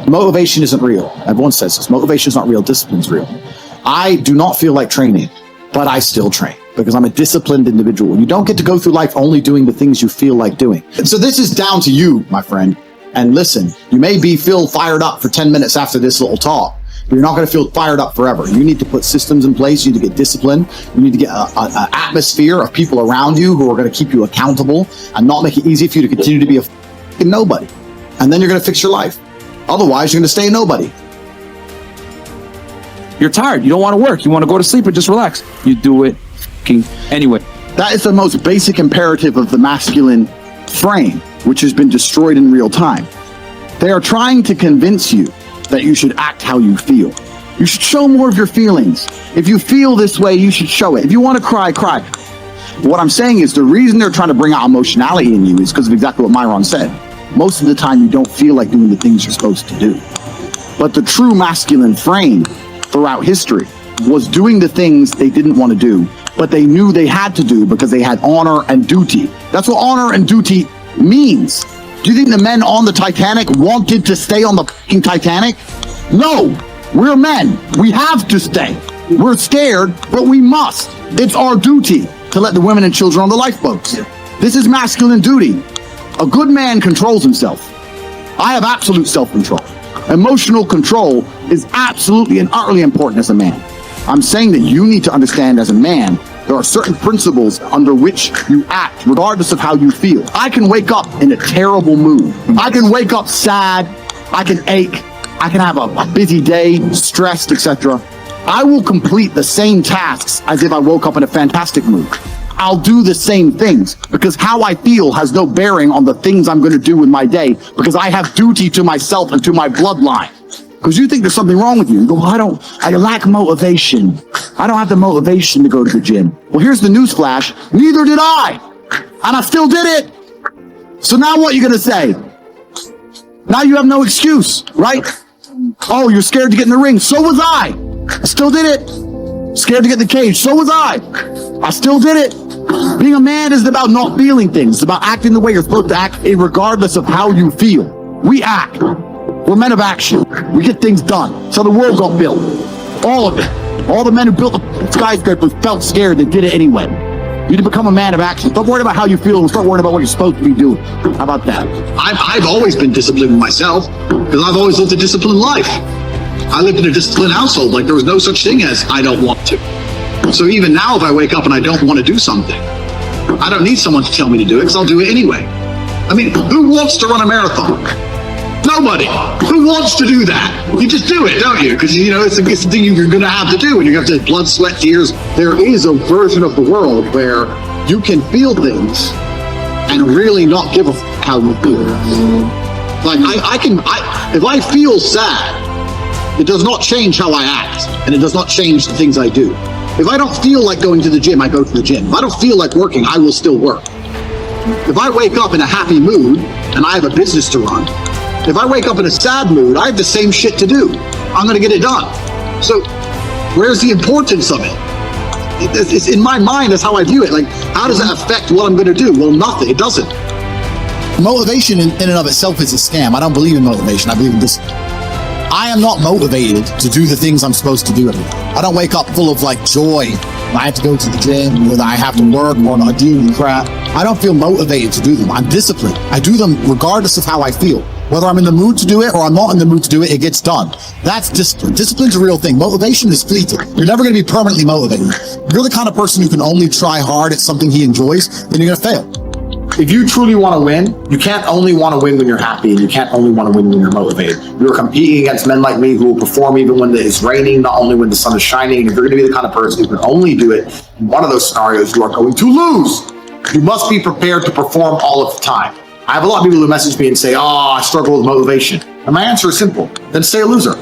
Motivation isn't real. Everyone says this. Motivation is not real. Discipline's real. I do not feel like training, but I still train because I'm a disciplined individual. You don't get to go through life only doing the things you feel like doing. And so this is down to you, my friend. And listen, you may feel fired up for 10 minutes after this little talk, but you're not going to feel fired up forever. You need to put systems in place. You need to get discipline. You need to get an atmosphere of people around you who are going to keep you accountable and not make it easy for you to continue to be a fucking nobody. And then you're going to fix your life. Otherwise, you're going to stay a nobody. You're tired. You don't want to work. You want to go to sleep or just relax. You do it anyway. That is the most basic imperative of the masculine frame, which has been destroyed in real time. They are trying to convince you that you should act how you feel. You should show more of your feelings. If you feel this way, you should show it. If you want to cry, cry. What I'm saying is the reason they're trying to bring out emotionality in you is because of exactly what Myron said. Most of the time, you don't feel like doing the things you're supposed to do. But the true masculine frame throughout history was doing the things they didn't want to do, but they knew they had to do because they had honor and duty. That's what honor and duty means. Do you think the men on the Titanic wanted to stay on the fucking Titanic? No, we're men. We have to stay. We're scared, but we must. It's our duty to let the women and children on the lifeboats. This is masculine duty. A good man controls himself. I have absolute self-control. Emotional control is absolutely and utterly important as a man. I'm saying that you need to understand as a man, there are certain principles under which you act, regardless of how you feel. I can wake up in a terrible mood. I can wake up sad. I can ache. I can have a busy day, stressed, etc. I will complete the same tasks as if I woke up in a fantastic mood. I'll do the same things because how I feel has no bearing on the things I'm going to do in my day because I have duty to myself and to my bloodline. Because you think there's something wrong with you. You go, well, I lack motivation. I don't have the motivation to go to the gym. Well, here's the news flash. Neither did I. And I still did it. So now what are you going to say? Now you have no excuse, right? Oh, you're scared to get in the ring. So was I. I still did it. Scared to get in the cage. So was I still did it. Being a man isn't about not feeling things. It's about acting the way you're supposed to act, regardless of how you feel. We act. We're men of action. We get things done. So the world got built. All of it. All the men who built the skyscrapers felt scared. They did it anyway. You need to become a man of action. Stop worrying about how you feel and start worrying about what you're supposed to be doing. How about that? I've always been disciplined myself because I've always lived a disciplined life. I lived in a disciplined household. Like there was no such thing as I don't want to. So even now, if I wake up and I don't want to do something, I don't need someone to tell me to do it because I'll do it anyway. I mean, who wants to run a marathon? Nobody. Who wants to do that? You just do it, don't you? Because, you know, it's the thing you're going to have to do, and you have to blood, sweat, tears. There is a version of the world where you can feel things and really not give a how you feel. Like, if I feel sad, it does not change how I act, and it does not change the things I do. If I don't feel like going to the gym, I go to the gym. If I don't feel like working, I will still work. If I wake up in a happy mood and I have a business to run, if I wake up in a sad mood, I have the same shit to do. I'm going to get it done. So where's the importance of it? It's in my mind, that's how I view it. Like, how does that affect what I'm going to do? Well, nothing. It doesn't. Motivation in and of itself is a scam. I don't believe in motivation. I believe in discipline. I am not motivated to do the things I'm supposed to do every day. I don't wake up full of like joy. I have to go to the gym, or I have to work, or I do crap. I don't feel motivated to do them. I'm disciplined. I do them regardless of how I feel. Whether I'm in the mood to do it or I'm not in the mood to do it, it gets done. That's discipline. Discipline's a real thing. Motivation is fleeting. You're never going to be permanently motivated. If you're the kind of person who can only try hard at something he enjoys, then you're going to fail. If you truly want to win, you can't only want to win when you're happy, and you can't only want to win when you're motivated. You're competing against men like me who will perform even when it's raining, not only when the sun is shining. And if you're going to be the kind of person who can only do it in one of those scenarios, you are going to lose. You must be prepared to perform all of the time. I have a lot of people who message me and say, oh, I struggle with motivation. And my answer is simple. Then stay a loser.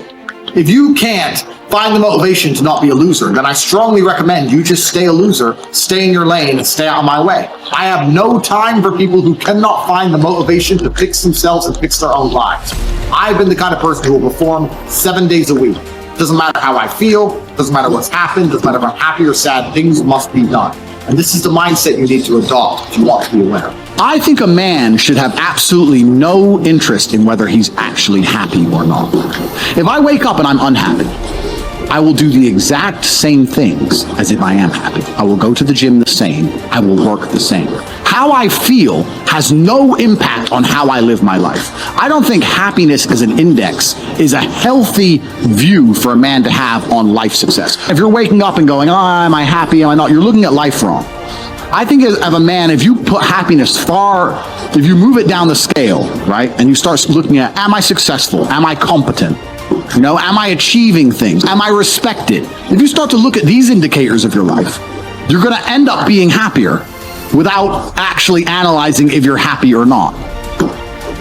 If you can't find the motivation to not be a loser, then I strongly recommend you just stay a loser, stay in your lane, and stay out of my way. I have no time for people who cannot find the motivation to fix themselves and fix their own lives. I've been the kind of person who will perform 7 days a week. Doesn't matter how I feel, doesn't matter what's happened, doesn't matter if I'm happy or sad, things must be done. And this is the mindset you need to adopt if you want to be a winner. I think a man should have absolutely no interest in whether he's actually happy or not. If I wake up and I'm unhappy, I will do the exact same things as if I am happy. I will go to the gym the same. I will work the same. How I feel has no impact on how I live my life. I don't think happiness as an index is a healthy view for a man to have on life success. If you're waking up and going, oh, am I happy, am I not? You're looking at life wrong. I think as a man, if you put happiness if you move it down the scale, right, and you start looking at, am I successful? Am I competent? Am I achieving things? Am I respected? If you start to look at these indicators of your life, you're going to end up being happier without actually analyzing if you're happy or not.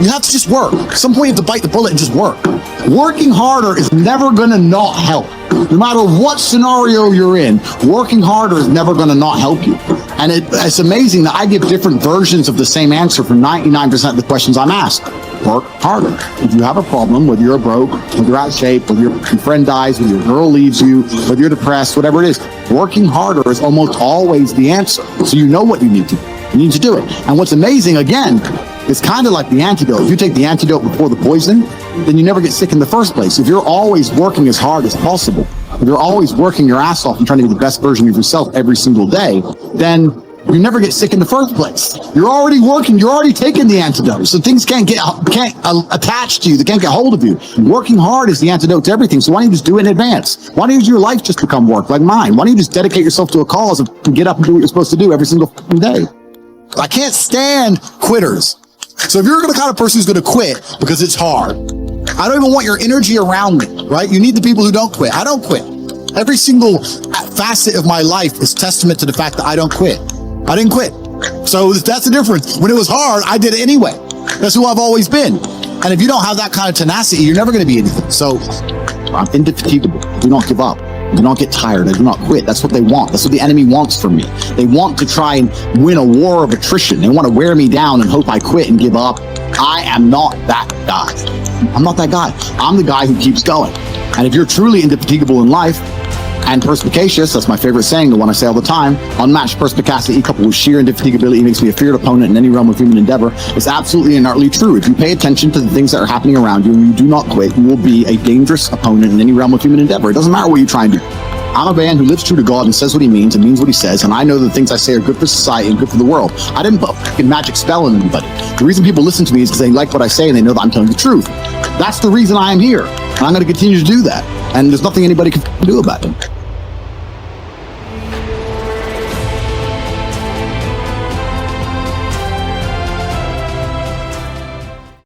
You have to just work. At some point you have to bite the bullet and just work. Working harder is never going to not help. No matter what scenario you're in, working harder is never going to not help you. And it's amazing that I give different versions of the same answer for 99% of the questions I'm asked. Work harder. If you have a problem, whether you're broke, whether you're out of shape, whether your friend dies, whether your girl leaves you, whether you're depressed, whatever it is, working harder is almost always the answer. So you know what you need to do. You need to do it. And what's amazing, again, it's kind of like the antidote. If you take the antidote before the poison, then you never get sick in the first place. If you're always working as hard as possible, if you're always working your ass off and trying to be the best version of yourself every single day, then you never get sick in the first place. You're already working. You're already taking the antidote. So things can't attach to you. They can't get hold of you. Working hard is the antidote to everything. So why don't you just do it in advance? Why don't your life just become work like mine? Why don't you just dedicate yourself to a cause and get up and do what you're supposed to do every single day? I can't stand quitters. So if you're the kind of person who's going to quit because it's hard, I don't even want your energy around me, right? You need the people who don't quit. I don't quit. Every single facet of my life is testament to the fact that I don't quit. I didn't quit. So that's the difference. When it was hard, I did it anyway. That's who I've always been. And if you don't have that kind of tenacity, you're never going to be anything. So I'm indefatigable. Do not give up. Do not get tired. I do not quit. That's what they want. That's what the enemy wants from me. They want to try and win a war of attrition. They want to wear me down and hope I quit and give up. I am not that guy. I'm not that guy. I'm the guy who keeps going. And if you're truly indefatigable in life and perspicacious, that's my favorite saying, the one I say all the time, unmatched perspicacity coupled with sheer indefatigability makes me a feared opponent in any realm of human endeavor. It's absolutely and utterly true. If you pay attention to the things that are happening around you and you do not quit, you will be a dangerous opponent in any realm of human endeavor. It doesn't matter what you try and do. I'm a man who lives true to God and says what he means and means what he says, and I know the things I say are good for society and good for the world. I didn't put a fucking magic spell on anybody. The reason people listen to me is because they like what I say and they know that I'm telling the truth. That's the reason I am here, and I'm going to continue to do that, and there's nothing anybody can do about it.